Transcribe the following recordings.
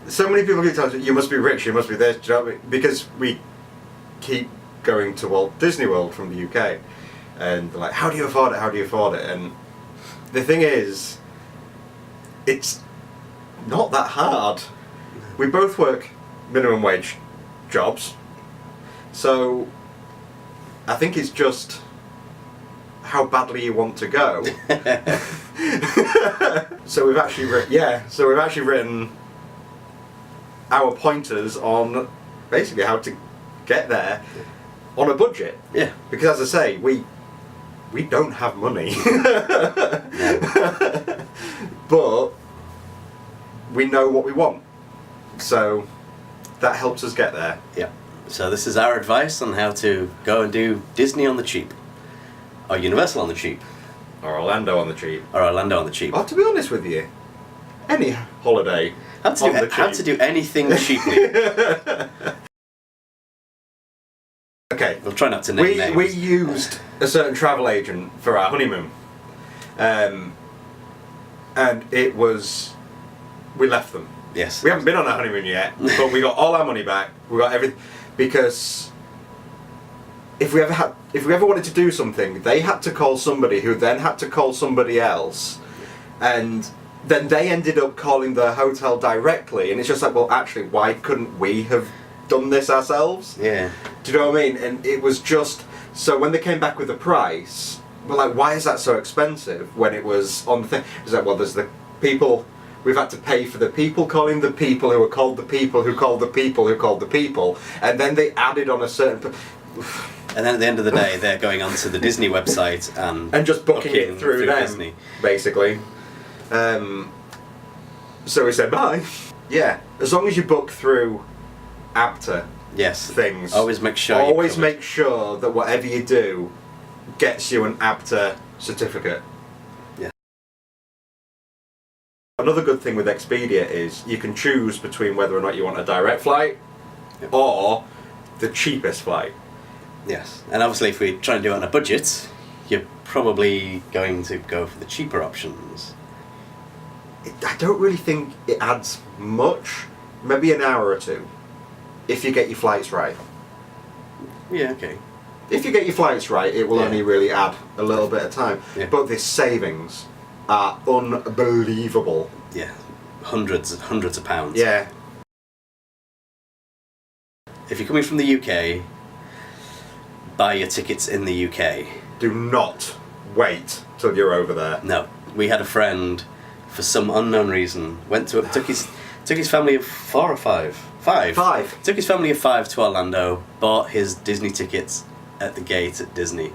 so many people keep telling me, you must be rich, you must be this, do you know what I mean? Because we keep going to Walt Disney World from the UK, and they're like, how do you afford it, how do you afford it? And the thing is, it's not that hard. We both work minimum wage jobs, so I think it's just how badly you want to go. So we've actually written our pointers on basically how to get there on a budget. Yeah. Because as I say, we don't have money. But we know what we want. So that helps us get there. Yeah. So this is our advice on how to go and do Disney on the cheap. Or Universal on the cheap. Or Orlando on the cheap. Or Orlando on the cheap. Oh, to be honest with you, any holiday How to do anything cheaply. Okay. We'll try not to name names. We used a certain travel agent for our honeymoon. And it was... We left them. Yes. We haven't been on our honeymoon yet, but we got all our money back. We got everything. Because if we ever wanted to do something, they had to call somebody who then had to call somebody else. And then they ended up calling the hotel directly. And it's just like, well, actually, why couldn't we have done this ourselves? Yeah. Do you know what I mean? And it was just... So when they came back with the price, we're like, why is that so expensive? When it was on the thing. It's like, well, there's the people... We've had to pay for the people calling the people who were called the people who called the people who called the people. And then they added on a certain... And then at the end of the day, they're going onto the Disney website and just booking it through them, Disney. Basically. So we said bye. Yeah, as long as you book through ABTA things. Always make sure. Make sure that whatever you do gets you an ABTA certificate. Yeah. Another good thing with Expedia is you can choose between whether or not you want a direct flight or the cheapest flight. Yes, and obviously if we try and do it on a budget, you're probably going to go for the cheaper options. I don't really think it adds much. Maybe an hour or two, if you get your flights right. Yeah, okay. If you get your flights right, it will only really add a little bit of time. Yeah. But the savings are unbelievable. Yeah, hundreds of pounds. Yeah. If you're coming from the UK, buy your tickets in the UK. Do not wait till you're over there. No, we had a friend, for some unknown reason, took his family of 4 or 5. 5. 5. Took his family of 5 to Orlando, bought his Disney tickets at the gate at Disney.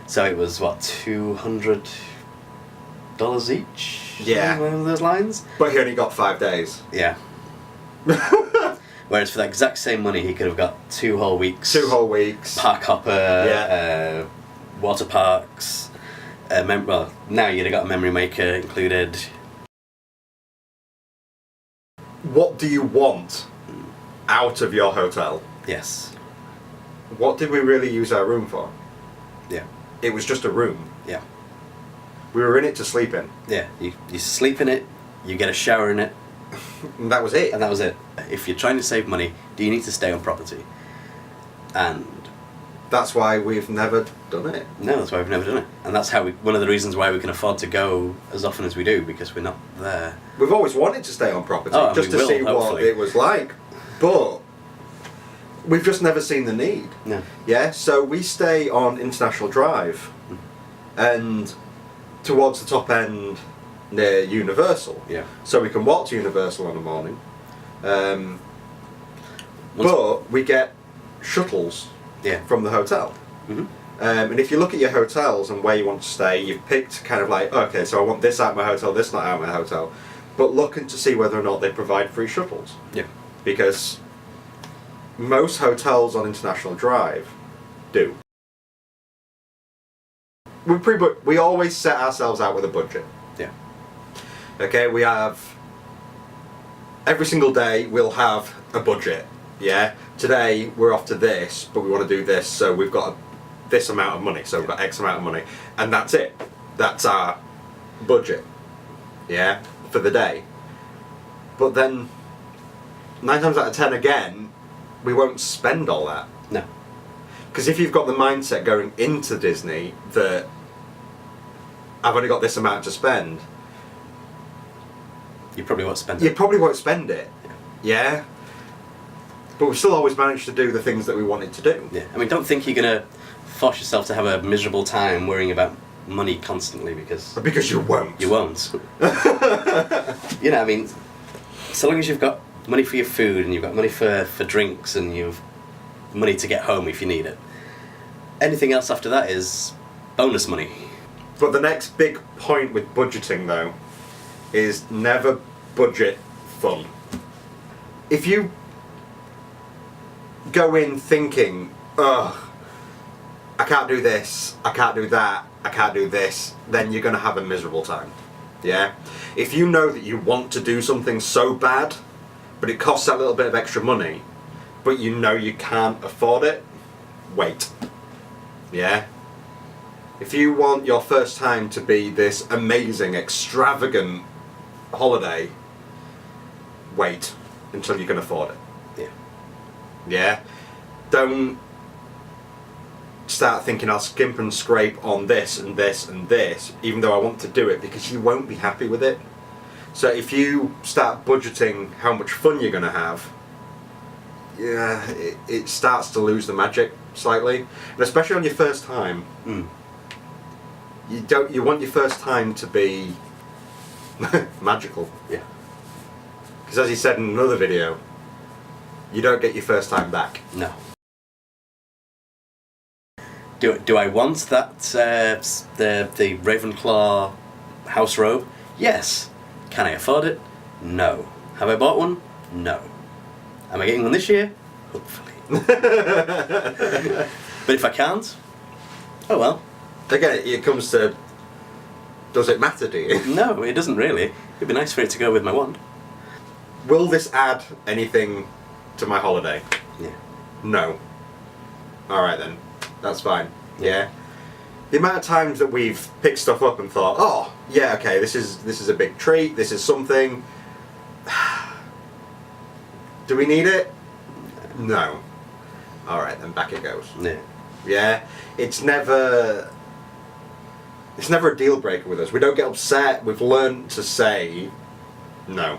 So it was what, $200 each? Yeah. One of those lines. But he only got 5 days. Yeah. Whereas for that exact same money, he could have got 2 whole weeks. 2 whole weeks. Park hopper, water parks. Well, now you'd have got a memory maker included. What do you want out of your hotel? Yes. What did we really use our room for? Yeah. It was just a room. Yeah. We were in it to sleep in. Yeah. You sleep in it, you get a shower in it. And that was it. And that was it. If you're trying to save money, do you need to stay on property? And that's why we've never done it. No, that's why we've never done it. And that's one of the reasons why we can afford to go as often as we do, because we're not there. We've always wanted to stay on property, just to see what it was like. But we've just never seen the need. No. Yeah, so we stay on International Drive and towards the top end near Universal. Yeah. So we can walk to Universal in the morning. But we get shuttles from the hotel. Mm-hmm. And if you look at your hotels and where you want to stay, you've picked kind of like, okay, so I want this out of my hotel, this not out of my hotel. But looking to see whether or not they provide free shuttles. Yeah. Because most hotels on International Drive do. We always set ourselves out with a budget. Yeah. Okay, we have... Every single day we'll have a budget. Yeah? Today we're off to this, but we want to do this, so we've got this amount of money, so we've got X amount of money. And that's it. That's our budget. Yeah? For the day. But then 9 times out of 10 again, we won't spend all that. No. Because if you've got the mindset going into Disney that I've only got this amount to spend, you probably won't spend it. You probably won't spend it. Yeah. But we've still always managed to do the things that we wanted to do. Yeah. I mean, don't think you're going to force yourself to have a miserable time worrying about money constantly, because you won't. You won't. You know, I mean, so long as you've got money for your food and you've got money for drinks and you've money to get home if you need it. Anything else after that is bonus money. But the next big point with budgeting, though, is never budget fun. If you go in thinking, ugh, I can't do this, I can't do that, I can't do this, then you're going to have a miserable time. Yeah? If you know that you want to do something so bad, but it costs that little bit of extra money, but you know you can't afford it, wait. Yeah? If you want your first time to be this amazing, extravagant holiday, wait until you can afford it. Yeah. Yeah? Don't start thinking I'll skimp and scrape on this and this and this, even though I want to do it, because you won't be happy with it. So if you start budgeting how much fun you're going to have, yeah, it starts to lose the magic slightly, and especially on your first time. You want your first time to be magical. Yeah. Because as he said in another video, you don't get your first time back. No. Do I want that the Ravenclaw house robe? Yes. Can I afford it? No. Have I bought one? No. Am I getting one this year? Hopefully. But if I can't, oh well. Again, it comes to, does it matter, do you? No, it doesn't really. It'd be nice for it to go with my wand. Will this add anything to my holiday? Yeah. No. Alright then. That's fine. Yeah. The amount of times that we've picked stuff up and thought, oh, yeah, okay, this is a big treat, this is something. Do we need it? No. Alright then, back it goes. Yeah. Yeah. It's never a deal breaker with us. We don't get upset. We've learned to say no.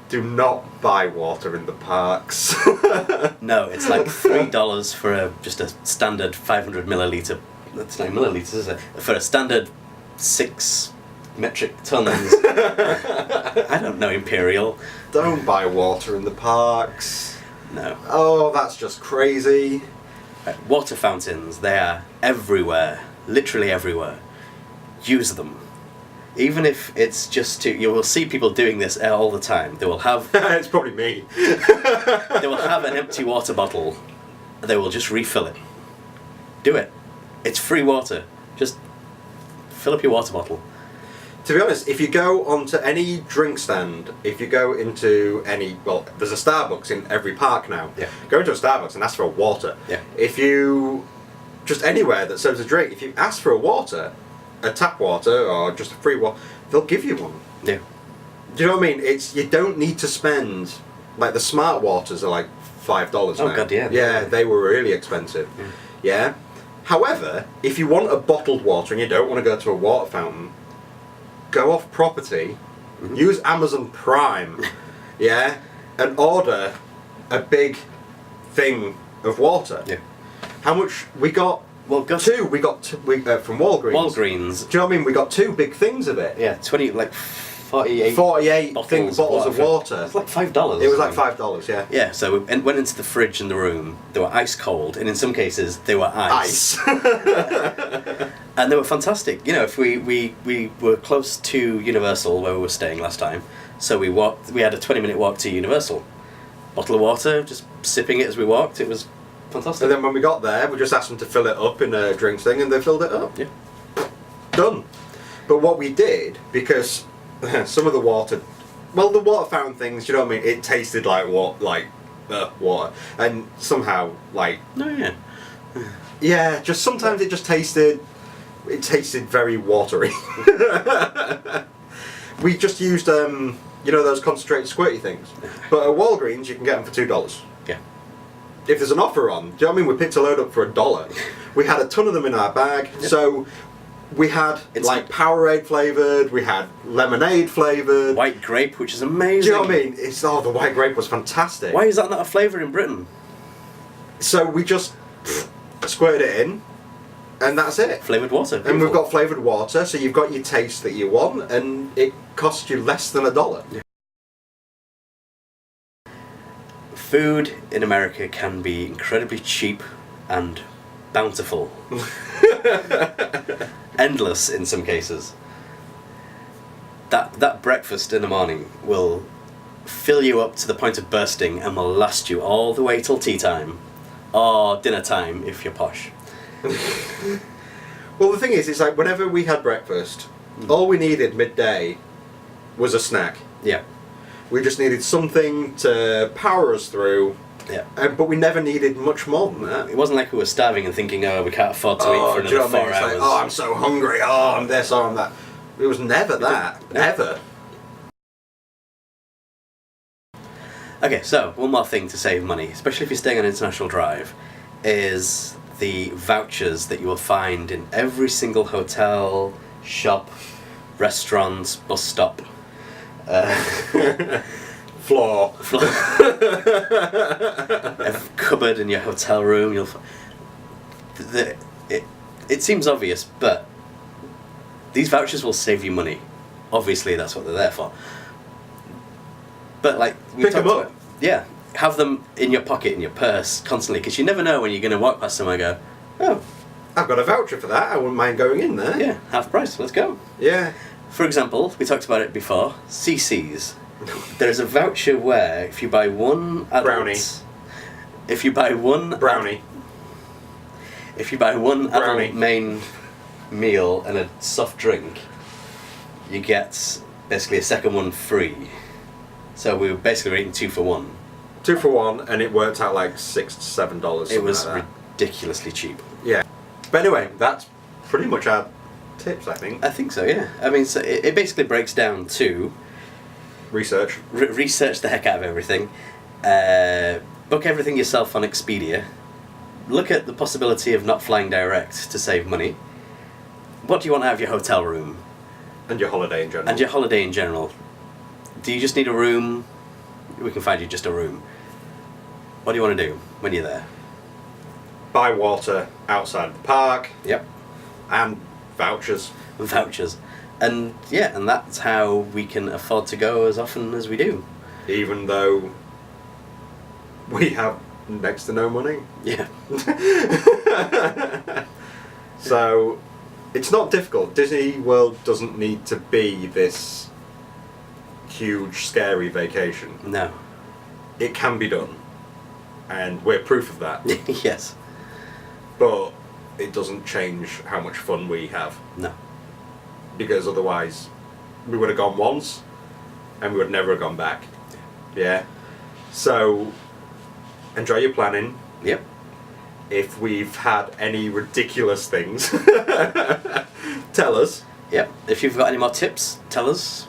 Do not buy water in the parks. No, it's like $3 for just a standard 500 milliliter. That's not milliliters, is it? For a standard 6 metric tons. I don't know, Imperial. Don't buy water in the parks. No. Oh, that's just crazy. Water fountains, they are everywhere, literally everywhere. Use them. Even if it's just to, you will see people doing this all the time. They will have... It's probably me. They will have an empty water bottle. They will just refill it. Do it. It's free water. Just fill up your water bottle. To be honest, if you go onto any drink stand, if you go into any... Well, there's a Starbucks in every park now. Yeah. Go into a Starbucks and ask for a water. Yeah. If you... Just anywhere that serves a drink, if you ask for a water, a tap water or just a free water, they'll give you one. Yeah. Do you know what I mean? It's, you don't need to spend... Like, the smart waters are like $5 now. Oh, God, yeah. Yeah, they were really expensive. Yeah. However, if you want a bottled water and you don't want to go to a water fountain, go off property, use Amazon Prime, yeah, and order a big thing of water. Yeah. How much we got? Well, two. We got two, from Walgreens. Walgreens. Do you know what I mean? We got 2 big things of it. Yeah, 48 bottles of water. It's like $5. It was like $5, yeah. Yeah, so we went into the fridge in the room. They were ice cold, and in some cases they were ice. And they were fantastic. You know, if we were close to Universal where we were staying last time, so we had a 20-minute walk to Universal. Bottle of water, just sipping it as we walked. It was fantastic. And then when we got there, we just asked them to fill it up in a drinks thing, and they filled it up. Yeah. Done. But what we did, because some of the water, well, the water fountain things, you know what I mean? It tasted like water, and somehow like. No, yeah. Yeah, just sometimes it just tasted. It tasted very watery. We just used You know those concentrated squirty things? But at Walgreens, you can get them for $2. Yeah. If there's an offer on, do you know what I mean? We picked a load up for $1. We had a ton of them in our bag. Yep. So we had like Powerade flavoured, we had lemonade flavoured. White grape, which is amazing. Do you know what I mean? The white grape was fantastic. Why is that not a flavour in Britain? So we just squirted it in, and that's it. Flavoured water. Beautiful. And we've got flavoured water, so you've got your taste that you want, and it costs you less than $1. Yeah. Food in America can be incredibly cheap and bountiful. Endless in some cases. That breakfast in the morning will fill you up to the point of bursting and will last you all the way till tea time. Or dinner time if you're posh. Well, the thing is, it's like whenever we had breakfast, all we needed midday was a snack. Yeah. We just needed something to power us through. Yeah. But we never needed much more than that. It wasn't like we were starving and thinking, oh, we can't afford to eat for another 4 hours. Like, oh, I'm so hungry. Oh, I'm this, oh, I'm that. It was never that. Never. Okay, so one more thing to save money, especially if you're staying on International Drive, is the vouchers that you will find in every single hotel, shop, restaurant, bus stop, floor, every cupboard in your hotel room. It seems obvious, but these vouchers will save you money. Obviously, that's what they're there for. But like we pick them up. Yeah, have them in your pocket, in your purse, constantly, because you never know when you're going to walk past somewhere and go, oh, I've got a voucher for that. I wouldn't mind going in there. Yeah, half price. Let's go. Yeah. For example, we talked about it before. CC's. There's a voucher where if you buy one adult, brownie. If you buy one brownie. If you buy one brownie. Adult main meal and a soft drink, you get basically a second one free. So we were basically eating 2 for 1. 2 for 1, and it worked out like $6 to $7. It was like ridiculously cheap. Yeah. But anyway, that's pretty much our tips, I think. I think so, yeah. I mean, so it basically breaks down to research. Research the heck out of everything. Book everything yourself on Expedia. Look at the possibility of not flying direct to save money. What do you want out of your hotel room? And your holiday in general. Do you just need a room? We can find you just a room. What do you want to do when you're there? Buy water outside the park. Yep. And vouchers. Vouchers. And yeah, and that's how we can afford to go as often as we do. Even though we have next to no money. Yeah. So, it's not difficult. Disney World doesn't need to be this huge, scary vacation. No. It can be done. And we're proof of that. Yes. But it doesn't change how much fun we have. No. Because otherwise, we would have gone once, and we would never have gone back. Yeah? So, enjoy your planning. Yep. If we've had any ridiculous things, tell us. Yep. If you've got any more tips, tell us.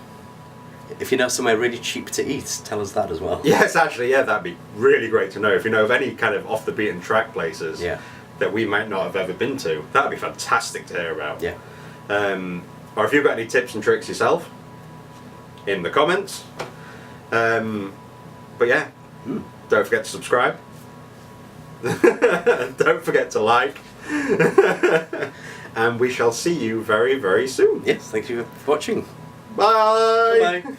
If you know somewhere really cheap to eat, tell us that as well. Yes, actually, yeah, that'd be really great to know. If you know of any kind of off the beaten track places that we might not have ever been to, that'd be fantastic to hear about. Yeah. Or if you've got any tips and tricks yourself, in the comments. But yeah, don't forget to subscribe. Don't forget to like. And we shall see you very, very soon. Yes, thank you for watching. Bye! Bye-bye.